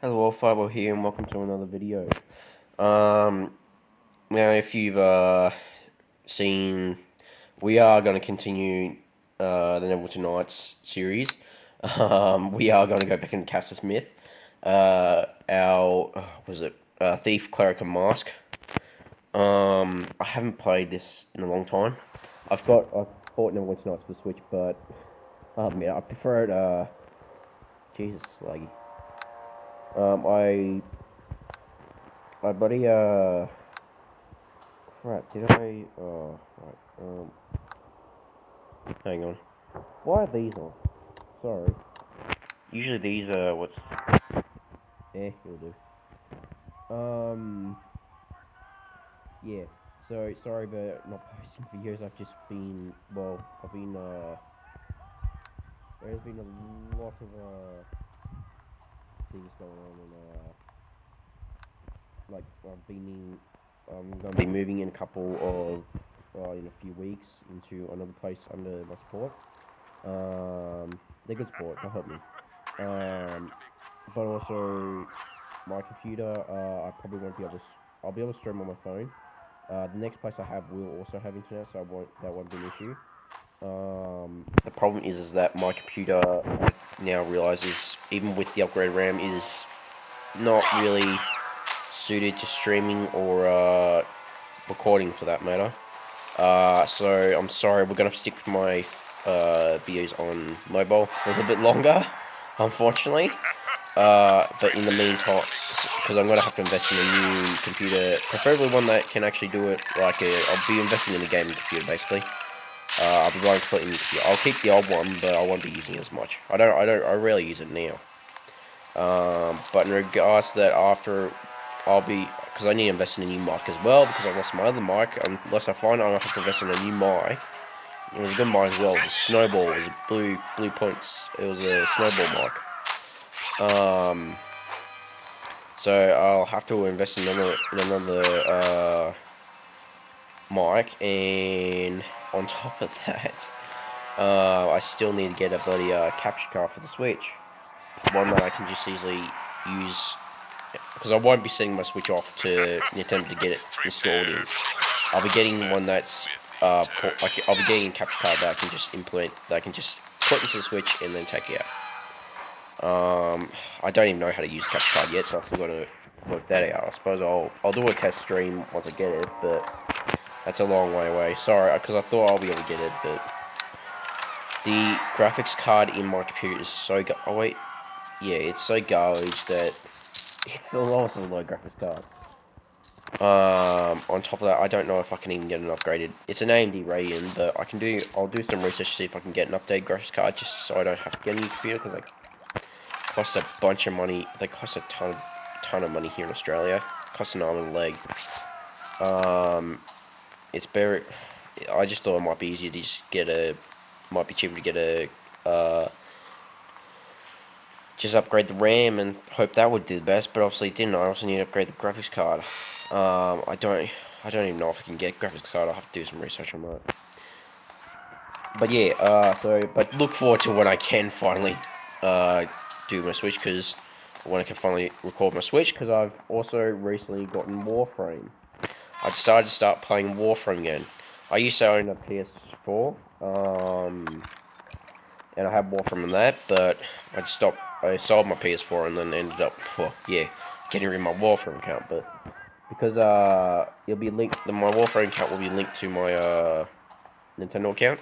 Hello, Fibo here, and welcome to another video. Now, if you've seen, we are going to continue the Neverwinter Nights series. We are going to go back into Castus Myth. Our was it Thief, Cleric, and Mask. I haven't played this in a long time. I've bought Neverwinter Nights for the Switch, but yeah, I prefer it. Jesus, laggy. My buddy, crap, did I, oh, right, hang on. Why are these on? Sorry. Usually these are what's, you'll do. Yeah, so, sorry about not posting videos, I've just been, well, there's been a lot of, things going on, and, I'm gonna be moving in a couple of, in a few weeks into another place under my support. They're good support, they'll help me. But also, my computer, I probably won't be able to, I'll be able to stream on my phone. The next place I have will also have internet, so that won't be an issue. The problem is that my computer, I now realizes, even with the upgraded RAM, is not really suited to streaming or recording for that matter. So I'm sorry, we're gonna have to stick with my videos on mobile for a little bit longer, unfortunately. But in the meantime, because I'm gonna have to invest in a new computer, preferably one that can actually do it. I'll be investing in a gaming computer basically. I'll be buying a completely new computer. I'll keep the old one, but I won't be using it as much. I rarely use it now. But in regards to that, because I need to invest in a new mic as well, because I lost my other mic. Unless I find I'll have to invest in a new mic. It was a good mic as well. It was a Snowball. It was a blue points. It was a Snowball mic. So I'll have to invest in another mic, and on top of that, I still need to get a bloody capture card for the Switch. One that I can just easily use, because I won't be setting my Switch off to attempt to get it installed in. I'll be getting one that's I'll be getting a capture card that I can just implement, that I can just put into the Switch and then take it out. I don't even know how to use the capture card yet, so I've still got to work that out. I suppose I'll do a test stream once I get it, but that's a long way away. Sorry, because I thought I'll be able to get it, but the graphics card in my computer is so it's so garbage that it's the lowest of the low graphics card. On top of that, I don't know if I can even get an upgraded. It's an AMD Radeon, but I'll do some research to see if I can get an updated graphics card, just so I don't have to get a new computer, because they cost a bunch of money. They cost a ton of money here in Australia. Cost an arm and a leg. It's better. I just thought it might be easier to just might be cheaper to get just upgrade the RAM and hope that would do the best, but obviously it didn't. I also need to upgrade the graphics card. I don't even know if I can get graphics card. I'll have to do some research on that. But yeah, but look forward to when I can finally do my Switch, because when I can finally record my Switch, because I've also recently gotten Warframe. I decided to start playing Warframe again. I used to own a PS4, and I had Warframe on that, but I sold my PS4 and then ended up, getting rid of my Warframe account. But because it'll be linked, my Warframe account will be linked to my Nintendo account,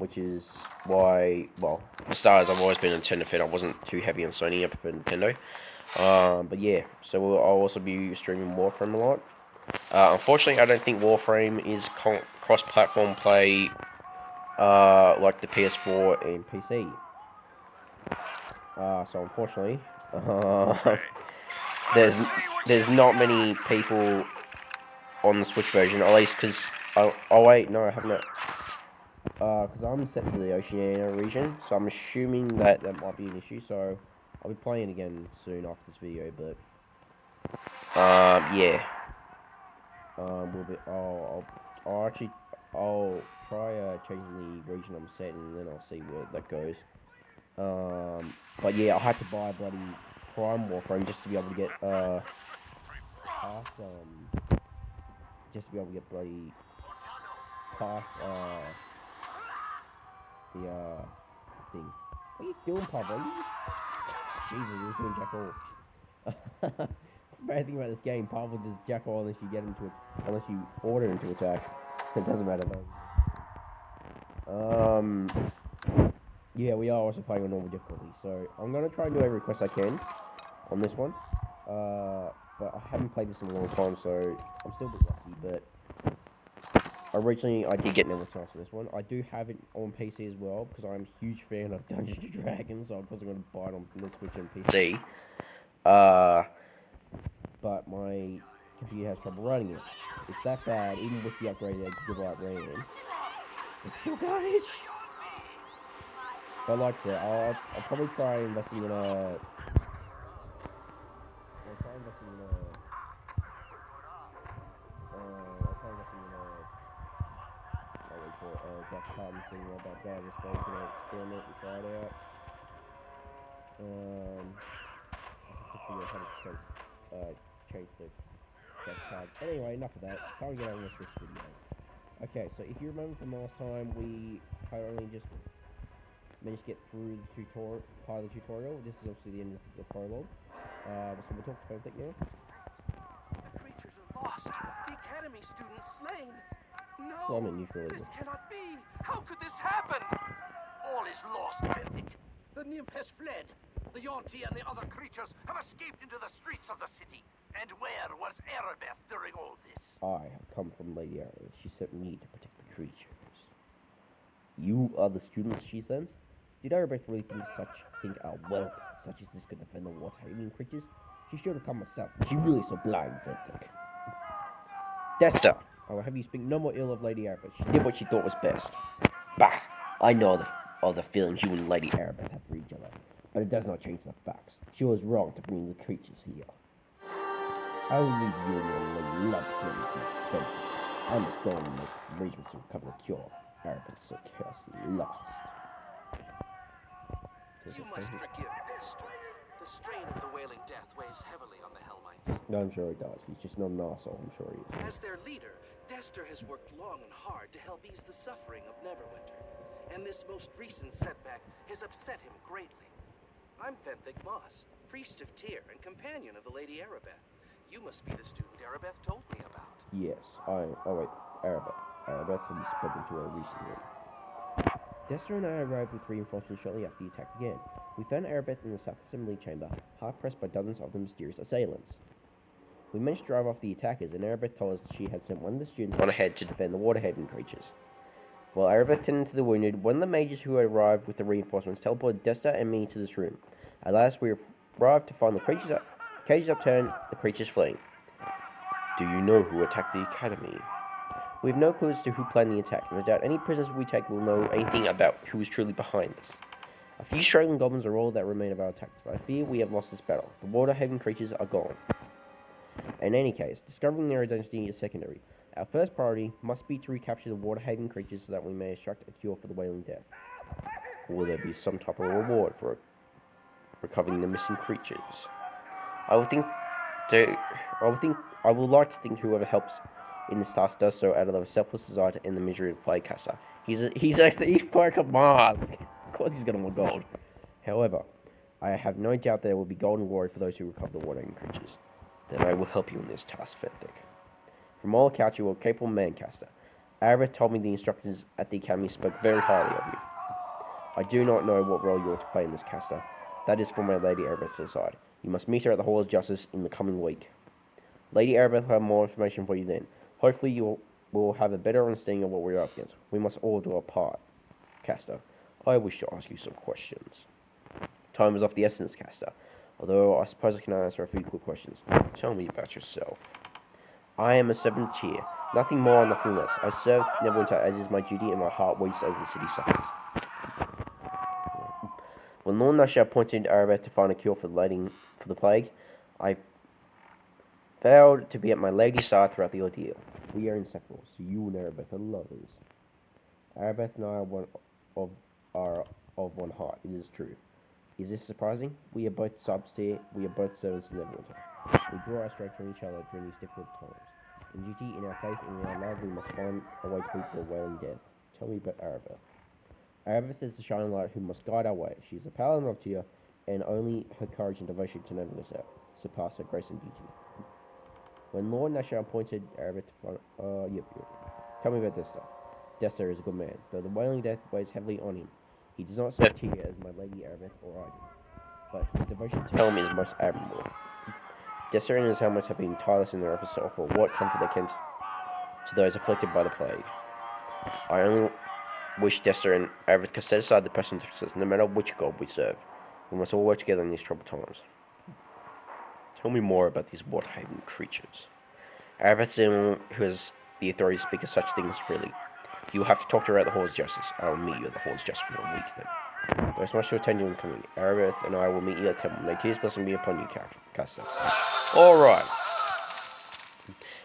which is why, well, for starters, I've always been a Nintendo fan. I wasn't too heavy on Sony. I prefer Nintendo. But yeah, so I'll also be streaming Warframe a lot. Unfortunately, I don't think Warframe is cross-platform play like the PS4 and PC. So unfortunately, there's not many people on the Switch version, at least because oh wait, no, I haven't. Because I'm set to the Oceania region, so I'm assuming that might be an issue. So I'll be playing again soon after this video, but yeah. We'll be. I'll try changing the region I'm set, and then I'll see where that goes. But yeah, I had to buy a bloody Prime Warframe just to be able to get past just to be able to get bloody past the thing. What are you doing, Pablo? Jesus, you're doing jack all. That's the bad thing about this game. Pablo just jack all unless you get him to unless you order him to attack. It doesn't matter though. Yeah, we are also playing on normal difficulty, so I'm gonna try and do every quest I can on this one. But I haven't played this in a long time, so I'm still a bit rusty. But originally, I did get Neverwinter on this one. I do have it on PC as well because I'm a huge fan of Dungeons and Dragons, so I'm probably gonna buy it on the Switch and PC. But my computer has trouble running it. It's that bad, even with the upgraded gigabyte RAM. It's still garbage. But like I said, I'll probably try investing in a. I'll try investing in a. I'll try investing in a. What do you call it? That carbon thing about that. Just going to experiment and try it out. I have to figure out how to change the death card. Anyway, enough of that. Time to get on with this video. Okay, so if you remember from last time, we had only just managed to get through the part of the tutorial. This is obviously the end of the prologue. So we'll talk to Fentic now. The creatures are lost. The academy students slain. No, So I'm in neutral this cannot be. How could this happen? All is lost, Fentic. The nymph has fled. The Yonti and the other creatures have escaped into the streets of the city. And where was Erebeth during all this? I have come from Lady Arrow. She sent me to protect the creatures. You are the students she sent? Did Erebeth really think our wealth such as this could defend the water-hating creatures? She should have come herself. She really so blind, Fentic. Desta! I will have you speak no more ill of Lady Erebeth. She did what she thought was best. Bah! I know all the feelings you and Lady Erebeth have for each other, but it does not change the facts. She was wrong to bring the creatures here. I will leave you and your lady love to kill me, Fentic. I must go and make arrangements to recover the cure. Erebeth's so curiously lost. You must forgive Dester. The strain of the Wailing Death weighs heavily on the Hellmites. No, I'm sure he does. He's just not an arsehole, I'm sure he is. As their leader, Dester has worked long and hard to help ease the suffering of Neverwinter. And this most recent setback has upset him greatly. I'm Fentic Moss, priest of Tyr and companion of the Lady Erebeth. You must be the student Erebeth told me about. Yes, oh wait, Erebeth. Erebeth has spoken to her recently. Dester and I arrived with reinforcements shortly after the attack began. We found Erebeth in the South Assembly Chamber, hard-pressed by dozens of the mysterious assailants. We managed to drive off the attackers, and Erebeth told us that she had sent one of the students on ahead to defend the water-hating creatures. While Erebeth tended to the wounded, one of the mages who had arrived with the reinforcements teleported Dester and me to this room. At last, we arrived to find the cages upturned, the creatures fleeing. Do you know who attacked the academy? We have no clue as to who planned the attack. No doubt any prisoners we take will know anything about who is truly behind this. A few struggling goblins are all that remain of our attackers, but I fear we have lost this battle. The water-hating creatures are gone. In any case, discovering their identity is secondary. Our first priority must be to recapture the water-hating creatures so that we may extract a cure for the Wailing Death. Will there be some type of reward for recovering the missing creatures? I would like to think whoever helps in this task does so out of a selfless desire to end the misery of the Plague Caster. He's Plague of Mars. Of course he's gonna want gold. However, I have no doubt there will be golden glory for those who recover the water-hating creatures. Then I will help you in this task, Fentic. From all accounts, you are a capable man, Caster. Erebeth told me the instructors at the academy spoke very highly of you. I do not know what role you are to play in this, Caster. That is for my Lady Erebeth to decide. You must meet her at the Hall of Justice in the coming week. Lady Erebeth will have more information for you then. Hopefully you will have a better understanding of what we are up against. We must all do our part. Caster, I wish to ask you some questions. Time is of the essence, Caster. Although I suppose I can answer a few quick questions. Tell me about yourself. I am a servant of Tyr. Nothing more, nothing less. I serve Neverwinter as is my duty, and my heart weeps as the city suffers. When Lord Nasha appointed Erebeth to find a cure for the plague, I vowed to be at my lady's side throughout the ordeal. We are inseparable, so you and Erebeth are lovers. Erebeth and I are of one heart, it is true. Is this surprising? We are both subs here, we are both servants in Neverwinter. We draw our strength from each other during these difficult times. In duty, in our faith, and in our love, we must find a way to meet the wailing death. Tell me about Arabeth. Arabeth is the shining light who must guide our way. She is a paladin of Tyr, and only her courage and devotion to Neverwinter surpass her grace and beauty. When Lord Nasha appointed Arabeth to yep. Tell me about Dester. Dester is a good man, though the wailing death weighs heavily on him. He does not serve Tyr as my lady Arabeth or I do, but his devotion to Helm is most admirable. Dester and his helmets have been tireless in their efforts to offer what comfort they can to those afflicted by the plague. I only wish Dester and Arabeth could set aside the personal differences, no matter which god we serve. We must all work together in these troubled times. Tell me more about these Waterhaven creatures. Arabeth is the one who has the authority to speak of such things freely. You will have to talk to her at the Hall's Justice. I will meet you at the Hall's Justice within a week then. There is much to attend you in coming. Arabeth and I will meet you at the temple. May Tyr's blessing be upon you, Caster. Alright.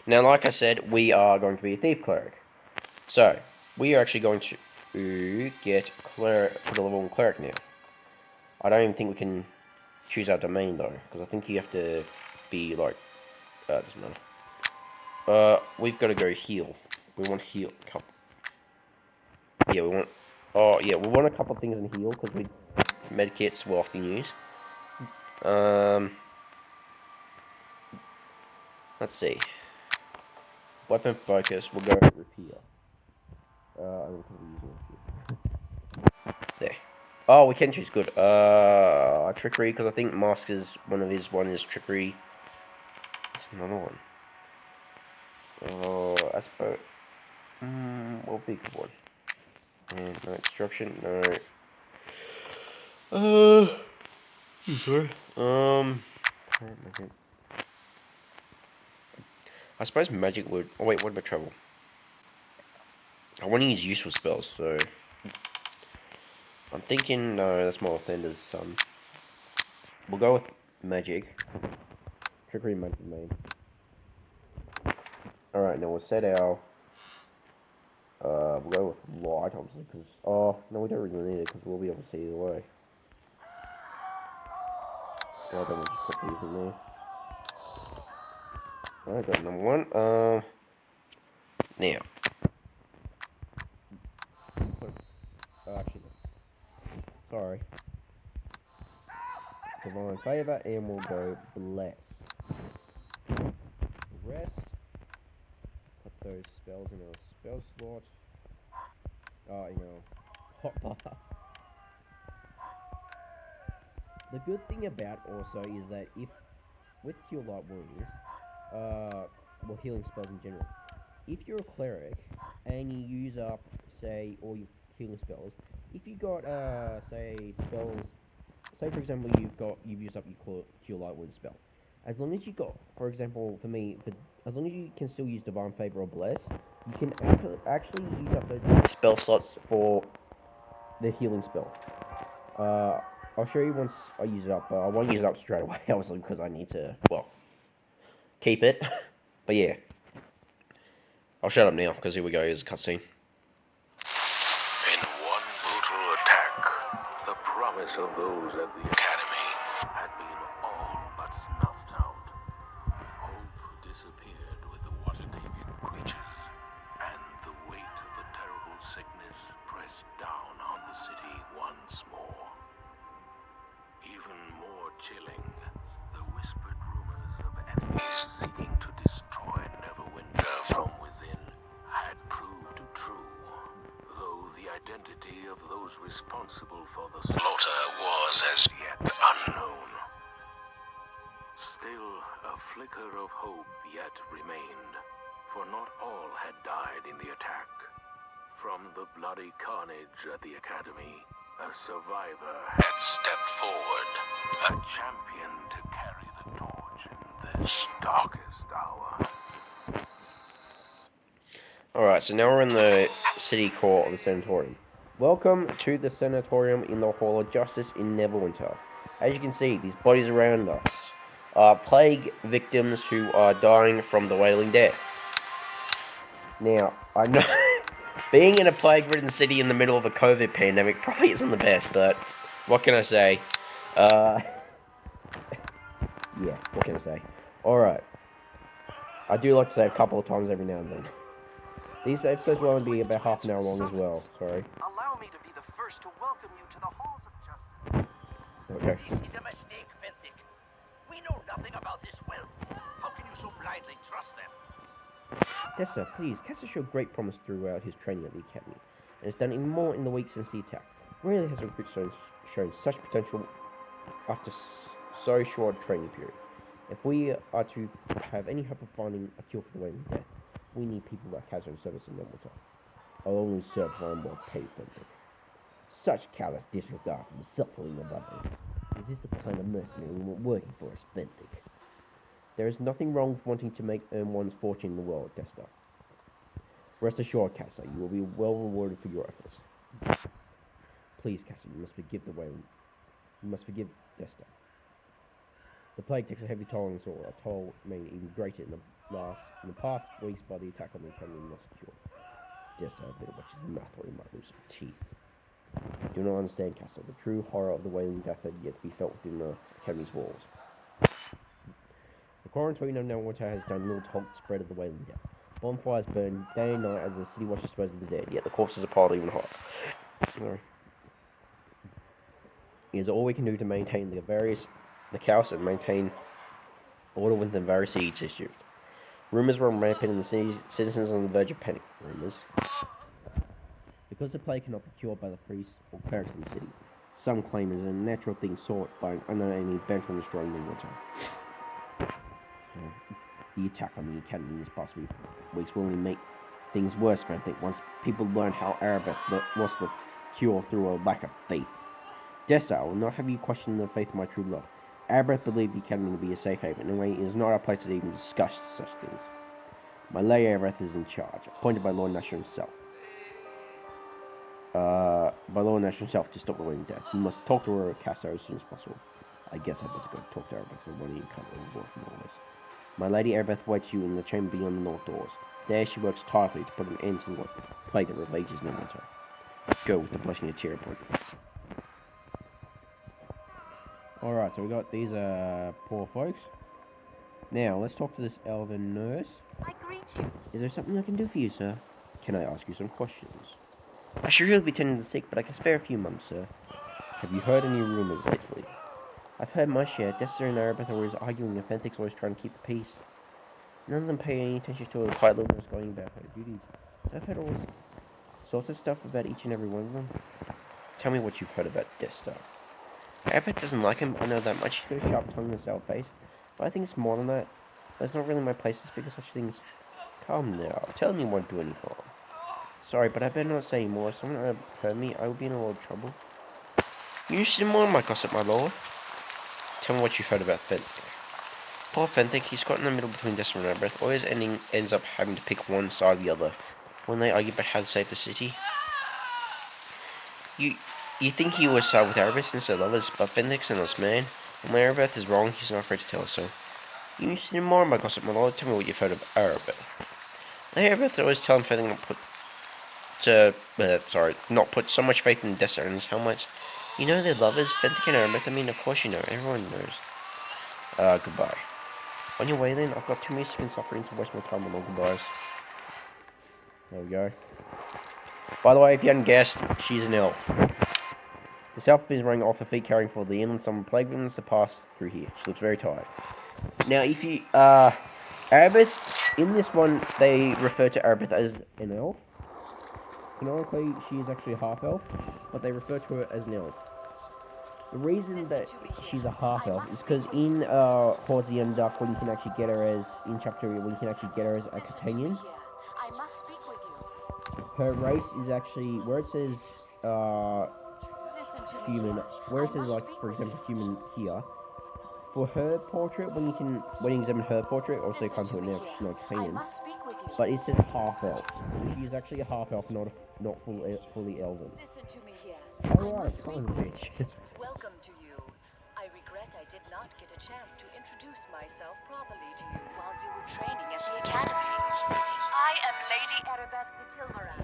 Now, like I said, we are going to be a thief cleric. So, we are actually going to get cleric, put a level 1 cleric now. I don't even think we can choose our domain though, because I think you have to be like, doesn't matter. We've got to go heal. We want heal. Yeah, we want. Oh yeah, we want a couple of things in heal because we medkits we'll often use. Let's see. Weapon focus. We'll go repair. I'm there. Oh, we can choose good. Trickery because I think Mask is one of his. One is trickery. There's another one. Oh, I suppose. What big one? And no instruction, no. Sorry. I suppose magic would. Oh wait, what about travel? I want to use useful spells, so I'm thinking no. That's more Thender's son. We'll go with magic. Trickery, magic, main. All right, now we'll set our. We'll go with light, obviously, because... Oh, no, we don't really need it, because we'll be able to see either way. So I don't want to just put these in there. Alright, got number 1. Now. Actually, sorry. Divine Favor, and we'll go Bless. Rest. Put those spells in our spell slot. Hotbar. The good thing about also is that if, with Cure Light Wounds, well, healing spells in general, if you're a cleric and you use up, say, all your healing spells, if you got, say, spells, say for example you've used up your Cure Light Wounds spell, as long as you got, for example, for me, as long as you can still use Divine Favor or Bless, you can actually use up those spell slots for the healing spell. I'll show you once I use it up, but I won't use it up straight away, obviously, because I need to, well, keep it. But yeah. I'll shut up now, because here we go, here's a cutscene. In one brutal attack, the promise of those at the Academy had been all but snuffed out. Hope disappeared with the Waterhaven creatures, and the weight of the terrible sickness pressed down on the city once more. Even more chilling, the whispered rumors of enemies seeking to destroy Neverwinter from within had proved true, though the identity of those responsible for the slaughter was as yet unknown. Still, a flicker of hope yet remained, for not all had died in the attack. From the bloody carnage at the Academy, a survivor had stepped forward, a champion to carry the torch in this darkest hour. Alright, so now we're in the city core of the Sanatorium. Welcome to the Sanatorium in the Hall of Justice in Neverwinter. As you can see, these bodies around us are plague victims who are dying from the wailing death. Now, I know being in a plague-ridden city in the middle of a COVID pandemic probably isn't the best, but what can I say? Uh, yeah, what can I say? Alright. I do like to say a couple of times every now and then. These episodes will only be about half an hour long as well, sorry. Allow me to be the first to welcome you to the halls of justice. Okay. This is a mistake, Fentic. We know nothing about this wealth. How can you so blindly trust them? Dessa, please, Castor showed great promise throughout his training at the academy, and has done even more in the weeks since the attack. Rarely has a recruit shown such potential after so short a training period. If we are to have any hope of finding a cure for the Wailing Death, we need people like Castor in service in Neverwinter. I'll only serve if I'm well paid for them. Such callous disregard for the suffering of others. Is this the kind of mercenary we want working for us, Fentic? There is nothing wrong with wanting to earn one's fortune in the world, Desta. Rest assured, Castor, you will be well rewarded for your efforts. Please, Castor, you must forgive the Wailing. You must forgive Desta. The plague takes a heavy toll on us all, a toll made even greater in the past weeks by the attack on the academy not secure. Desta, a bit of which is mouth or you might lose some teeth. I do not understand, Castor. The true horror of the Wailing Death had yet to be felt within the academy's walls. The quarantine of Neverwinter has done little to halt the spread of the Wailing Death. Bonfires burn day and night as the city watches dispose of the dead, yet the corpses are piled even higher. Sorry. It is all we can do to maintain the chaos and maintain order within the various siege districts. Rumors run rampant in the citizens on the verge of panic. Rumors. Because the plague cannot be cured by the priests or clerics in the city, some claim it is a natural thing sought by an unknown enemy bent on destroying the winter. The attack on the academy these past weeks will only make things worse, I think, once people learn how Arabeth lost the cure through a lack of faith. Desta, I will not have you question the faith of my true love. Arabeth believed the academy to be a safe haven, and it is not our place to even discuss such things. My Lady Arabeth is in charge, appointed by Lord Nasher himself. To stop the Wailing Death. You must talk to her, Castor, as soon as possible. I guess I better go talk to Arabeth for one of you can't overboard from all this. My Lady Arabeth waits you in the chamber beyond the north doors. There she works tirelessly to put an end to the plague that ravages Neverwinter. Go with the blessing of Tyr point. Alright, so we got these poor folks. Now, let's talk to this elven nurse. I greet you. Is there something I can do for you, sir? Can I ask you some questions? I should really be tending the sick, but I can spare a few months, sir. Have you heard any rumors lately? I've heard my share. Desta and Arabeth are always arguing, and Fentic's always trying to keep the peace. None of them pay any attention to a quiet little nurse going about her duties. So I've heard all sorts of stuff about each and every one of them. Tell me what you've heard about Desta. Arabeth doesn't like him, I know that much. She's got a sharp tongue and a sour face. But I think it's more than that. But it's not really my place to speak of such things. Calm now. Tell me you won't do any harm. Sorry, but I better not say any more. If someone heard me, I would be in a lot of trouble. You interested in more of my gossip, my lord? Tell me what you've heard about Fentic. Poor Fentic, he's caught in the middle between Desta and Arabeth, always ends up having to pick one side or the other when they argue about how to save the city. You think he would side with Arabeth instead of others, but Fentic's an honest man, and when Arabeth is wrong, he's not afraid to tell us so. You interested in more of my gossip, my lord? Tell me what you've heard of Arabeth. Arabeth always telling Fentic not put so much faith in Desta and his helmets. You know they're lovers, Fentic and Arabeth. I mean, of course you know. Everyone knows. Goodbye. On your way then, I've got too many sick and suffering to waste my time on all goodbyes. There we go. By the way, if you hadn't guessed, she's an elf. This elf is running off her feet carrying for the inland summer plague winds to pass through here. She looks very tired. Now, if you, Arabeth, in this one, they refer to Arabeth as an elf. Canonically, she is actually a half-elf, but they refer to her as an elf. The reason that she's a half-elf is because in Hordes of the Underdark, when you can actually get her as, in Chapter 3, when you can actually get her as a companion, I must speak with you. her race is actually, where it says, human, where it says, like, for example, human here, for her portrait, when you examine her portrait, also you can't do it now because she's not a companion, but it says half-elf. So she is actually a half-elf, not fully elven. Listen to me here. Alright, come on, bitch. Welcome to you. I regret I did not get a chance to introduce myself properly to you while you were training at the academy. I am Lady Arabeth de Tilmarand,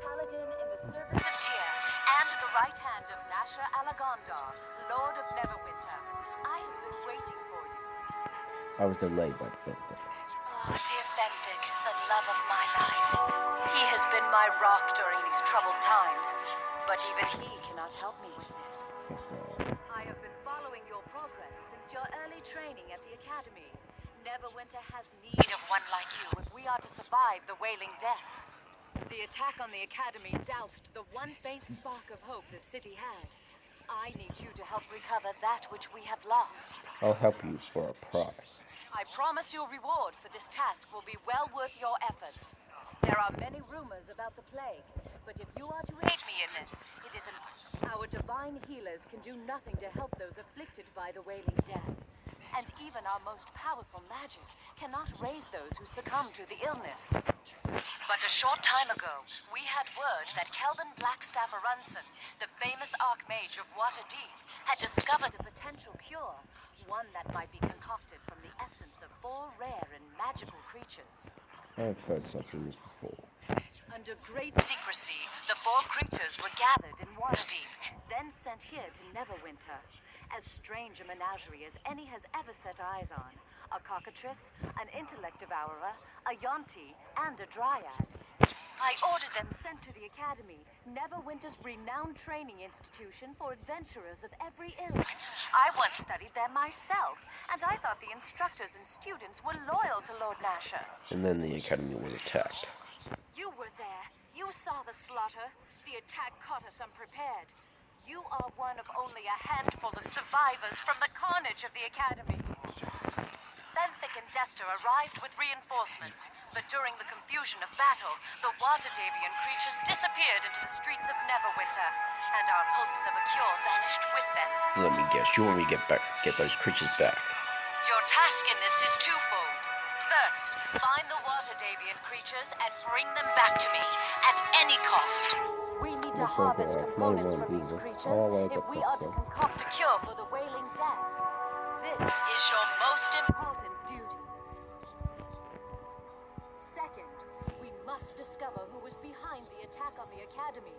paladin in the service of Tyr, and the right hand of Nasher Alagondar, Lord of Neverwinter. I have been waiting for you. I was delayed by the Oh, dear Fenthic, the love of my life. He has been my rock during these troubled times, but even he cannot help me with this. I have been following your progress since your early training at the Academy. Neverwinter has need of one like you if we are to survive the Wailing Death. The attack on the Academy doused the one faint spark of hope the city had. I need you to help recover that which we have lost. I'll help you for a price. I promise your reward for this task will be well worth your efforts. There are many rumors about the plague, but if you are to aid me in this, it is impossible. Our divine healers can do nothing to help those afflicted by the Wailing Death. And even our most powerful magic cannot raise those who succumb to the illness. But a short time ago, we had word that Kelvin Blackstaff Arunson, the famous Archmage of Waterdeep, had discovered a potential cure, one that might be concocted from the essence of 4 rare and magical creatures. I've heard something this before. Under great secrecy, the 4 creatures were gathered in Waterdeep, then sent here to Neverwinter. As strange a menagerie as any has ever set eyes on. A cockatrice, an intellect devourer, a yonti, and a dryad. I ordered them sent to the Academy, Neverwinter's renowned training institution for adventurers of every ilk. I once studied there myself, and I thought the instructors and students were loyal to Lord Nasher. And then the academy was attacked. You were there. You saw the slaughter. The attack caught us unprepared. You are one of only a handful of survivors from the carnage of the Academy. Fenthic and Dester arrived with reinforcements, but during the confusion of battle, the Waterdavian creatures disappeared into the streets of Neverwinter, and our hopes of a cure vanished with them. Let me guess, you want me to get those creatures back? Your task in this is twofold. First, find the Waterdavian creatures and bring them back to me, at any cost. We need to harvest components from these creatures if we are to concoct a cure for the Wailing Death. This is your most important duty. Second, we must discover who was behind the attack on the Academy.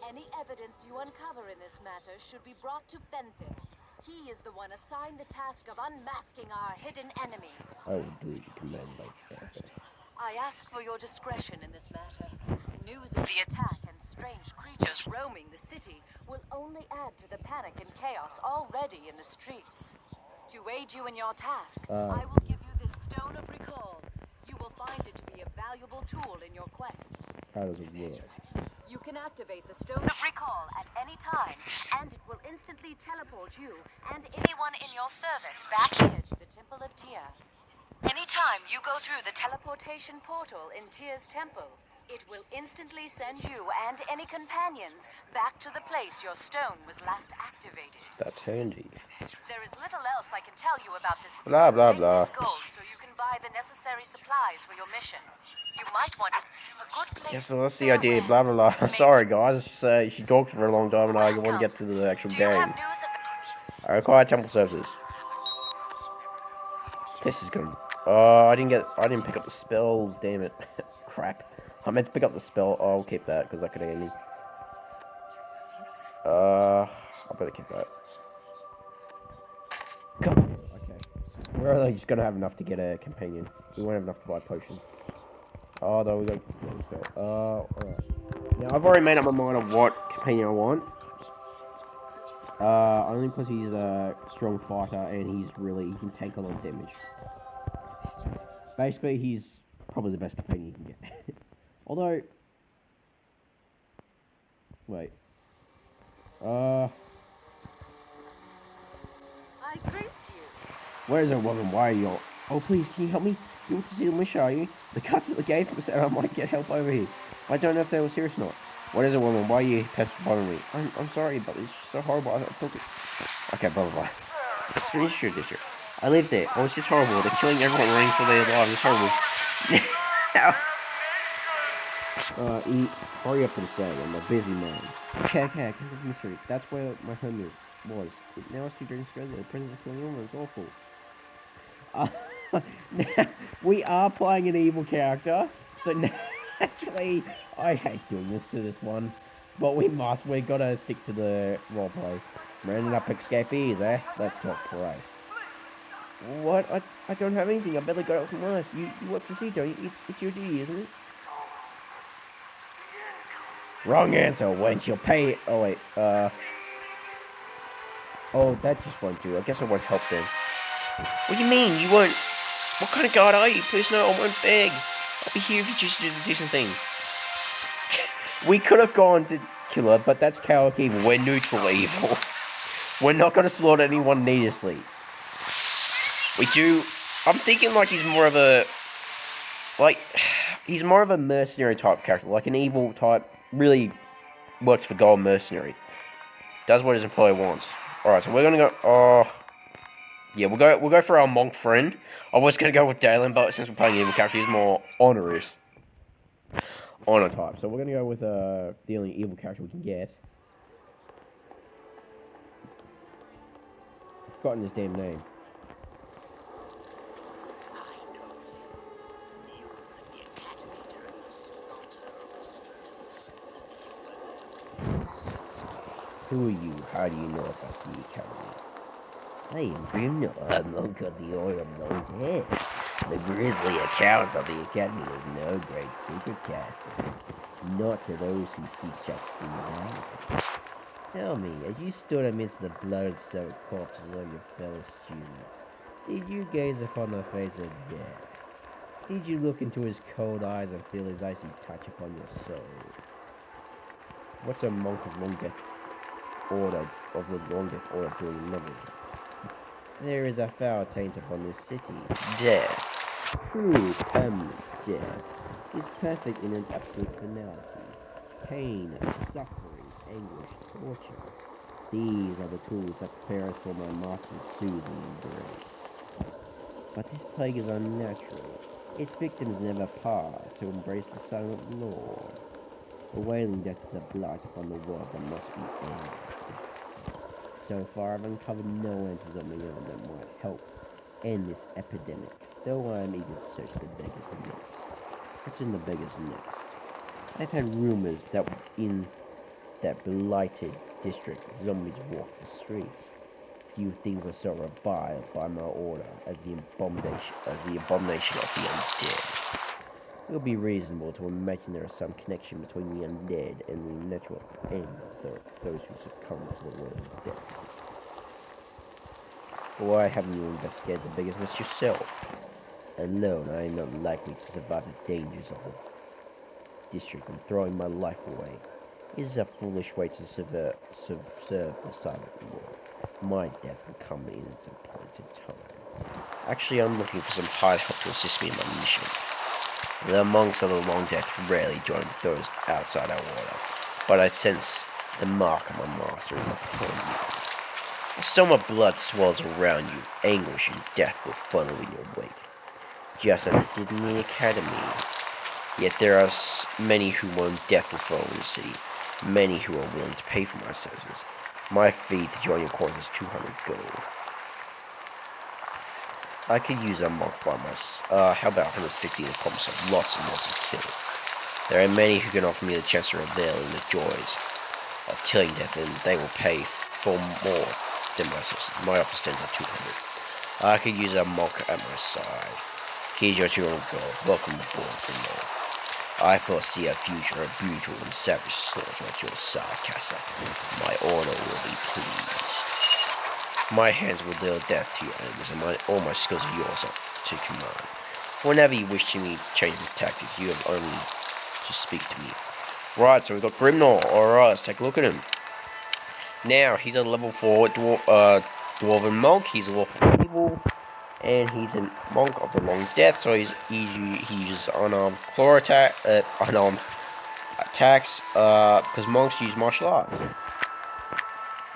Any evidence you uncover in this matter should be brought to Fenthic. He is the one assigned the task of unmasking our hidden enemy. I will do the command like that. I ask for your discretion in this matter. News of the attack and strange creatures roaming the city will only add to the panic and chaos already in the streets. To aid you in your task, I will give you this Stone of Recall. You will find it to be a valuable tool in your quest. How does it work? You can activate the Stone of Recall at any time, and it will instantly teleport you and anyone in your service back here to the Temple of Tyr. Anytime you go through the teleportation portal in Tyr's temple, it will instantly send you and any companions back to the place your stone was last activated. That's handy. There is little else I can tell you about this. Blah, blah, Take blah. this gold so you can buy the necessary supplies for your mission. You might want a good place. Yeah, so that's the idea, blah blah blah. Sorry guys, it's just, she talked for a long time and I want to get to the actual Do you game. have news of the... I require temple services. This is gonna... I didn't pick up the spells, damn it. Crap. I meant to pick up the spell. Oh, I'll keep that, because that could aid me. I better keep that. God. Okay. We're only just gonna have enough to get a companion. We won't have enough to buy potions. Oh, no, we got... alright. Now, I've already made up my mind on what companion I want. Only because he's a strong fighter and he can tank a lot of damage. Basically, he's probably the best companion you can get. Although... Wait. I greet you. Where is that woman? Why are you all... Oh, please, can you help me? You want to see the mission, are you? The cuts at the gate said I might get help over here. I don't know if they were serious or not. What is it, woman? Why are you pestering me? I'm sorry, but it's so horrible. I thought it... Okay, blah, blah, blah. It's really true, district. I live there. Oh, it's just horrible. They're killing everyone running for their lives. It's horrible. Hurry up and say, I'm a busy man. Okay, I can get the mystery. That's where my home was. Now it's 2 drinks ago, the presence of killing woman. It's awful. Now, we are playing an evil character, so naturally, I hate doing this to this one. But we must. We gotta stick to the roleplay. We're ending up escapees, eh? Let's talk price. What? I don't have anything. I better go out from life. You work for sea, don't you? It's your duty, isn't it? Wrong answer. When she'll pay it. Oh wait. Oh, that just won't do. I guess I won't help then. What do you mean? You won't? What kind of guard are you? Please no, I won't beg. I'll be here if you just do the decent thing. We could have gone to kill her, but that's chaotic evil. We're neutral evil. We're not gonna slaughter anyone needlessly. We do. I'm thinking like he's more of a mercenary type character, like an evil type. Really works for gold mercenary. Does what his employer wants. All right, so we're gonna go. Oh, yeah, we'll go for our monk friend. I was gonna go with Dalen, but since we're playing evil character, he's more honor type. So we're gonna go with the only evil character we can get. I've forgotten his damn name. I know you. You were in the academy during the slaughter of the students. You were the assassins came. Who are you? How do you know about the academy? I am Bruno, a monk of the Order of Long Head. The grisly account of the academy is no great secret, Caster. Not to those who seek justice denied. Tell me, as you stood amidst the blood-soaked corpses of your fellow students, did you gaze upon the face of death? Did you look into his cold eyes and feel his icy touch upon your soul? What's a monk of the Long Death Order doing in Neverwinter? There is a foul taint upon this city. Death. True, permanent death is perfect in its absolute finality. Pain, suffering, anguish, torture. These are the tools that prepare us for my master's soothing embrace. But this plague is unnatural. Its victims never pause to embrace the silent Lord. The wailing death is a blight upon the world that must be ended. So far, I've uncovered no answers on my own that might help end this epidemic, though I am eager to search the beggar's nest. What's in the beggar's nest? I've had rumors that in that blighted district, zombies walk the streets. Few things are so reviled by my order as the abomination of the undead. It would be reasonable to imagine there is some connection between the undead and the natural end of those who succumb to the world of death. Why haven't you investigated the biggest nest yourself? Alone, I am not likely to survive the dangers of the district, and throwing my life away is a foolish way to subvert the silent Lord. My death will come in its appointed time. Actually, I'm looking for some hired help to assist me in my mission. The monks of the Long Death rarely join with those outside our order, but I sense the mark of my master is upon you. A storm of blood swells around you, anguish and death will follow in your wake, just as it did in the academy. Yet there are many who want death will follow in the city, many who are willing to pay for my services. My fee to join your cause is 200 gold. I could use a monk by myself. How about 150 to promise lots and lots of killing? There are many who can offer me the chance to revel in the joys of killing death, and they will pay for more than my services. My offer stands at 200. I could use a monk at my side. Here's your 200 gold. Welcome aboard, Bruno. I foresee a future of brutal and savage slaughter at your side, Casa. My order will be pleased. My hands will deal death to your enemies, and all my skills are yours to command. Whenever you wish to change the tactics, you have only to speak to me. Right, so we've got Grimnor. Alright, let's take a look at him. Now, he's a level 4 dwarven monk. He's a lawful evil, and he's a monk of the Long Death, so he uses unarmed unarmed attacks, because monks use martial arts.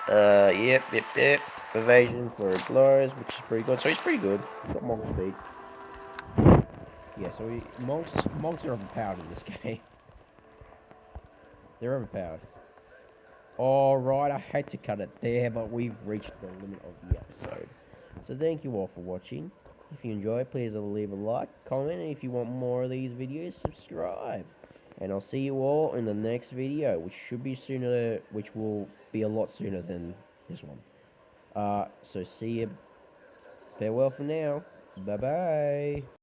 Yep. Evasion for blows, which is pretty good. So he's pretty good. He's got monk speed. Yeah, so monks are overpowered in this game. They're overpowered. Alright, I hate to cut it there, but we've reached the limit of the episode. So thank you all for watching. If you enjoy, please leave a like, comment, and if you want more of these videos, subscribe. And I'll see you all in the next video, which should be sooner, which will be a lot sooner than this one. So see you. Farewell for now. Bye bye.